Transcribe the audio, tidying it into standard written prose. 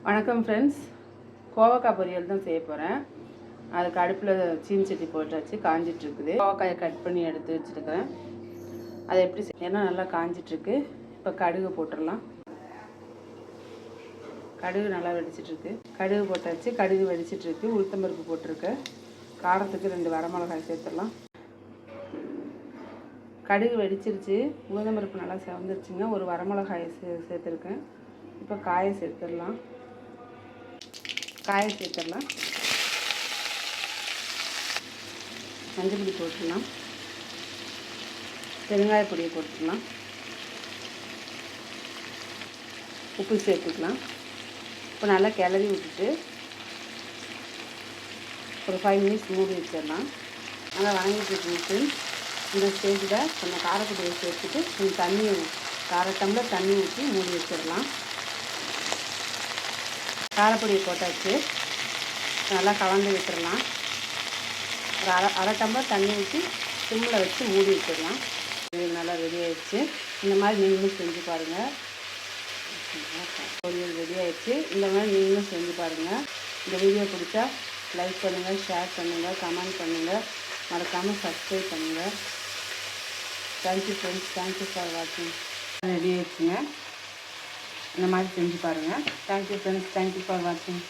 வணக்கம் ஃப்ரெண்ட்ஸ், கோவக்காய் பொரியல் தான் செய்ய போகிறேன். அதுக்கு அடுப்பில் சீனி சட்டி போட்டாச்சு, காஞ்சிட்ருக்குது. கோவக்காயை கட் பண்ணி எடுத்து வச்சுருக்கிறேன். அதை எப்படி ஏன்னா நல்லா காஞ்சிட்ருக்கு. இப்போ கடுகு போட்டுடலாம். கடுகு நல்லா வெடிச்சிட்ருக்கு. கடுகு போட்டாச்சு, கடுகு வெடிச்சிட்ருக்கு. உளுத்தம்பருப்பு போட்டிருக்கேன். காரத்துக்கு 2 வரமிளகாய் சேர்த்துடலாம். கடுகு வெடிச்சிருச்சு, உளுத்தம்பருப்பு நல்லா செவந்துருச்சுங்க. ஒரு வரமிளகாயை சேர்த்துருக்கேன். இப்போ காயை சேர்த்துடலாம். மஞ்சள் பொடி போட்டுடலாம். பெருங்காய பொடியை போட்டுடலாம். உப்பு சேர்த்துக்கலாம். இப்போ நல்லா கிளறி விட்டுட்டு ஒரு 5 மினிட்ஸ் மூடி வச்சிடலாம். நல்லா வணங்கிட்டு இந்த ஸ்டேஜில் கொஞ்சம் காரப்பொடியை சேர்த்துட்டு கொஞ்சம் தண்ணி 1/2 டம்ளர் தண்ணி ஊற்றி மூடி வச்சிடலாம். காரப்பொடியை போட்டாச்சு, நல்லா கலந்து விட்டுடலாம். ஒரு அரை டம்ளர் தண்ணி ஊற்றி சிம்மில் வச்சு மூடி வச்சிடலாம். இது நல்லா ரெடி ஆகிடுச்சு. இந்த மாதிரி நீங்களும் செஞ்சு பாருங்கள். பொரியல் ரெடி ஆகிடுச்சு. இந்த மாதிரி நீங்களும் செஞ்சு பாருங்கள். இந்த வீடியோ பிடிச்சா லைக் பண்ணுங்கள், ஷேர் பண்ணுங்கள், கமெண்ட் பண்ணுங்கள், மறக்காமல் சப்ஸ்கிரைப் பண்ணுங்கள். தேங்க்யூ ஃப்ரெண்ட்ஸ், தேங்க்யூ ஃபார் வாட்சிங். ரெடி ஆகிடுச்சுங்க. இந்த மாதிரி செஞ்சு பாருங்கள். தேங்க்யூ ஃப்ரெண்ட்ஸ், தேங்க்யூ ஃபார் வாட்சிங்.